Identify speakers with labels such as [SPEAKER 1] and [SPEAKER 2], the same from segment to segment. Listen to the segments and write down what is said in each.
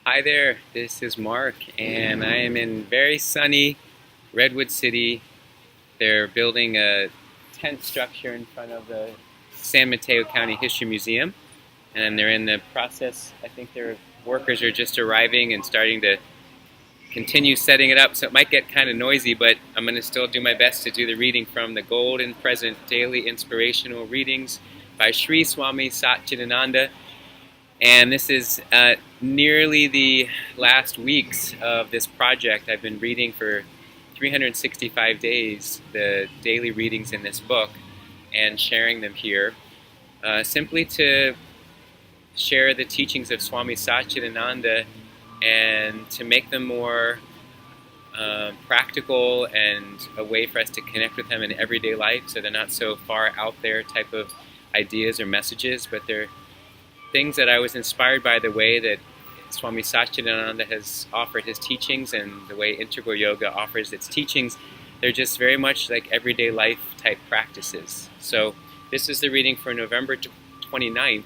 [SPEAKER 1] Hi there, this is Mark, and I am in very sunny Redwood City. They're building a tent structure in front of the San Mateo County History Museum, and they're in the process. I think their workers are just arriving and starting to continue setting it up, so it might get kind of noisy, but I'm going to still do my best to do the reading from the Golden Present Daily Inspirational Readings by Sri Swami Satchidananda. And this is nearly the last weeks of this project. I've been reading for 365 days the daily readings in this book and sharing them here, simply to share the teachings of Swami Satchidananda and to make them more practical and a way for us to connect with them in everyday life, so they're not so far out there type of ideas or messages, but they're things that I was inspired by the way that Swami Satchidananda has offered his teachings and the way Integral Yoga offers its teachings. They're just very much like everyday life type practices. So this is the reading for November 29th,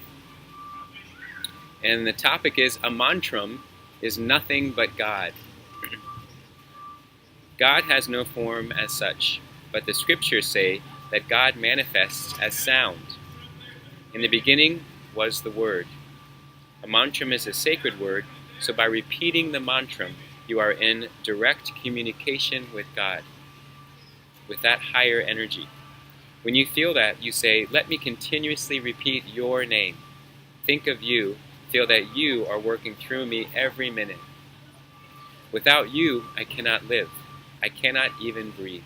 [SPEAKER 1] and the topic is a mantram is nothing but God. God has no form as such, but the scriptures say that God manifests as sound. In the beginning was the Word. A mantram is a sacred word, so by repeating the mantram, you are in direct communication with God, with that higher energy. When you feel that, you say, "Let me continuously repeat your name. Think of you, feel that you are working through me every minute. Without you, I cannot live. I cannot even breathe.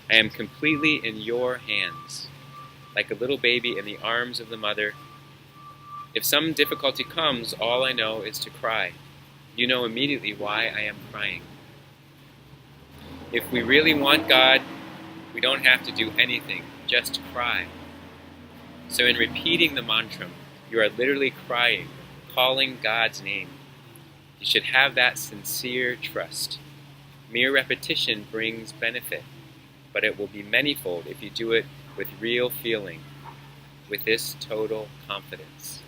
[SPEAKER 1] I am completely in your hands, like a little baby in the arms of the mother. If some difficulty comes, all I know is to cry. You know immediately why I am crying. If we really want God, we don't have to do anything, just cry." So in repeating the mantram, you are literally crying, calling God's name. You should have that sincere trust. Mere repetition brings benefit, but it will be manyfold if you do it with real feeling, with this total confidence.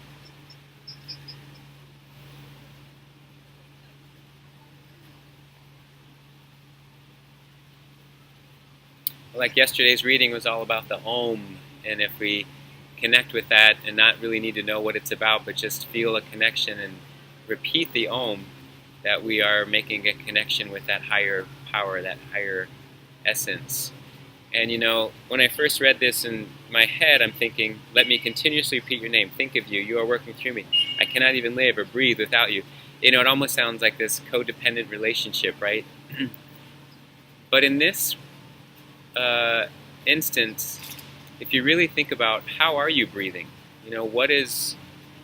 [SPEAKER 1] Like yesterday's reading was all about the Om, and if we connect with that and not really need to know what it's about, but just feel a connection and repeat the Om, that we are making a connection with that higher power, that higher essence. And you know, when I first read this in my head, I'm thinking, "Let me continuously repeat your name. Think of you. You are working through me. I cannot even live or breathe without you." You know, it almost sounds like this codependent relationship, right? But in this instance, if you really think about how are you breathing, you know, what is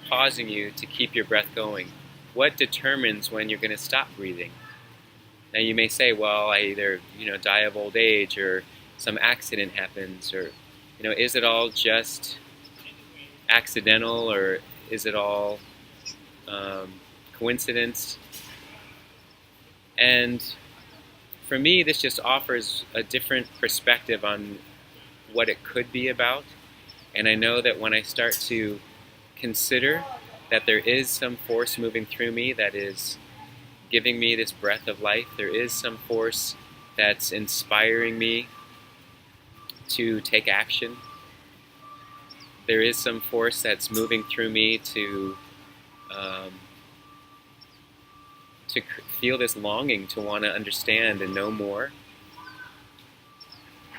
[SPEAKER 1] causing you to keep your breath going? What determines when you're going to stop breathing? Now you may say, well, I either, die of old age or some accident happens, or, is it all just accidental, or is it all coincidence? And for me, this just offers a different perspective on what it could be about. And I know that when I start to consider that there is some force moving through me that is giving me this breath of life, there is some force that's inspiring me to take action, there is some force that's moving through me to feel this longing to want to understand and know more.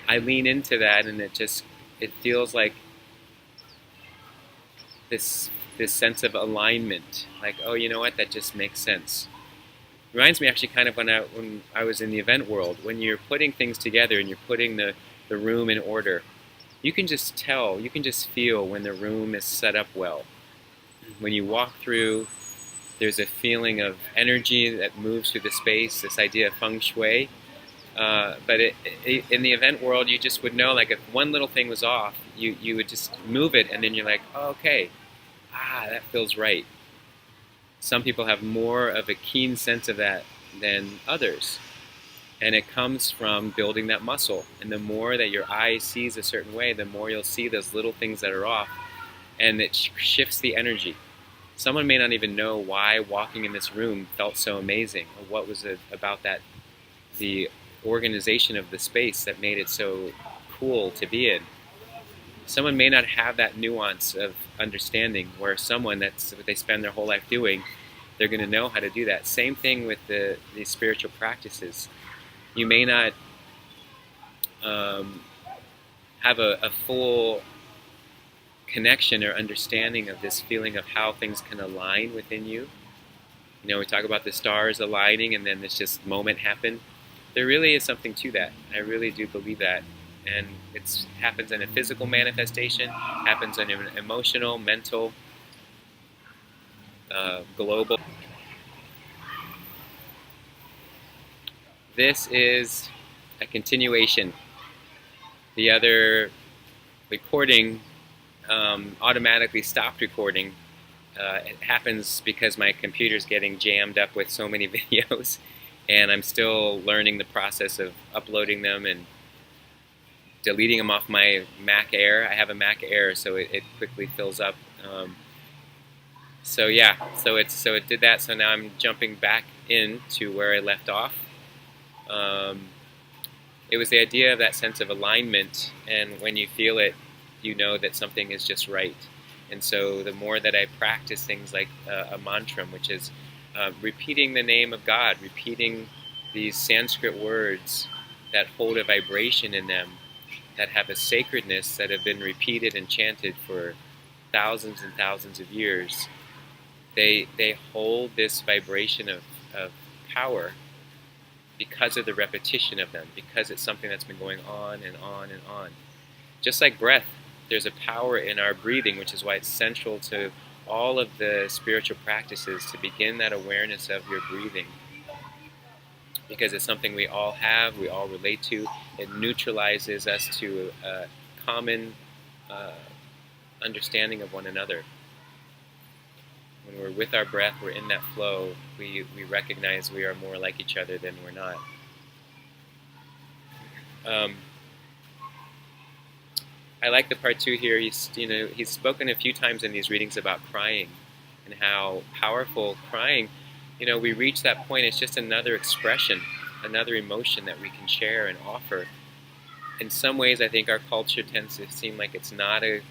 [SPEAKER 1] I lean into that, and it feels like this sense of alignment. Like, oh, you know what? That just makes sense. Reminds me actually kind of when I was in the event world. When you're putting things together and you're putting the room in order, you can just tell, you can just feel when the room is set up well. When you walk through, there's a feeling of energy that moves through the space, this idea of feng shui. But in the event world, you just would know, like, if one little thing was off, you would just move it, and then you're like, oh, okay, that feels right. Some people have more of a keen sense of that than others. And it comes from building that muscle. And the more that your eye sees a certain way, the more you'll see those little things that are off. And it shifts the energy. Someone may not even know why walking in this room felt so amazing, or what was it about that, the organization of the space that made it so cool to be in. Someone may not have that nuance of understanding, where someone that's what they spend their whole life doing, they're going to know how to do that. Same thing with these spiritual practices. You may not have a full connection or understanding of this feeling of how things can align within you. You know, we talk about the stars aligning and then this just moment happened. There really is something to that. I really do believe that. And it happens in a physical manifestation, happens in an emotional, mental, global. This is a continuation. The other recording automatically stopped recording. It happens because my computer's getting jammed up with so many videos, and I'm still learning the process of uploading them and deleting them off my Mac Air. I have a Mac Air, so it quickly fills up. So yeah, so it did that. So now I'm jumping back into where I left off. It was the idea of that sense of alignment, and when you feel it, you know that something is just right. And so the more that I practice things like a mantra, which is repeating the name of God, repeating these Sanskrit words that hold a vibration in them, that have a sacredness, that have been repeated and chanted for thousands and thousands of years, they hold this vibration of power because of the repetition of them, because it's something that's been going on and on and on. Just like breath, there's a power in our breathing, which is why it's central to all of the spiritual practices, to begin that awareness of your breathing. Because it's something we all have, we all relate to. It neutralizes us to a common understanding of one another. When we're with our breath, we're in that flow, we recognize we are more like each other than we're not. I like the part 2 here. He's spoken a few times in these readings about crying and how powerful crying. We reach that point. It's just another expression, another emotion that we can share and offer. In some ways, I think our culture tends to seem like it's not a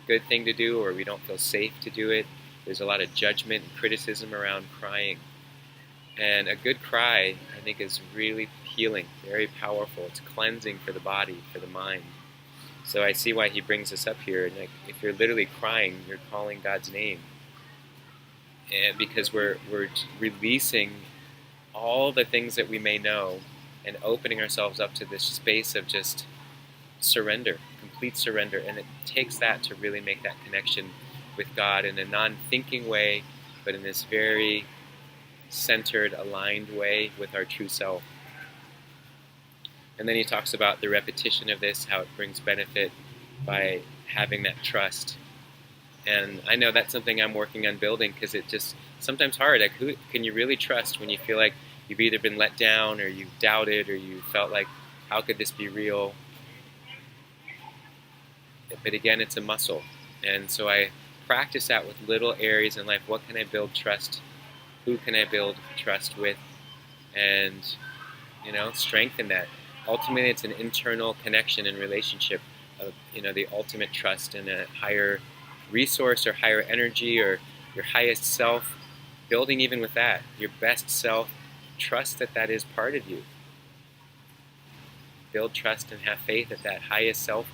[SPEAKER 1] good thing to do, or we don't feel safe to do it. There's a lot of judgment and criticism around crying. And a good cry, I think, is really healing, very powerful. It's cleansing for the body, for the mind. So I see why he brings this up here. And if you're literally crying, you're calling God's name. And because we're releasing all the things that we may know and opening ourselves up to this space of just surrender, complete surrender. And it takes that to really make that connection with God in a non-thinking way, but in this very centered, aligned way with our true self. And then he talks about the repetition of this, how it brings benefit by having that trust. And I know that's something I'm working on building, because it's just sometimes hard. Like, who can you really trust when you feel like you've either been let down, or you've doubted, or you felt like, how could this be real? But again, it's a muscle. And so I practice that with little areas in life. What can I build trust? Who can I build trust with? And, strengthen that. Ultimately, it's an internal connection and relationship of, the ultimate trust in a higher resource or higher energy or your highest self. Building even with that, your best self, trust that that is part of you. Build trust and have faith that that highest self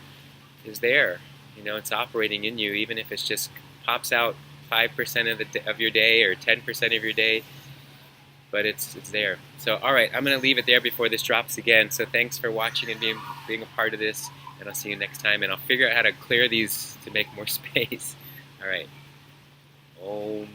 [SPEAKER 1] is there. It's operating in you, even if it just pops out 5% of your day or 10% of your day, but it's there. So, all right, I'm going to leave it there before this drops again. So thanks for watching and being a part of this, and I'll see you next time, and I'll figure out how to clear these to make more space. All right. Om.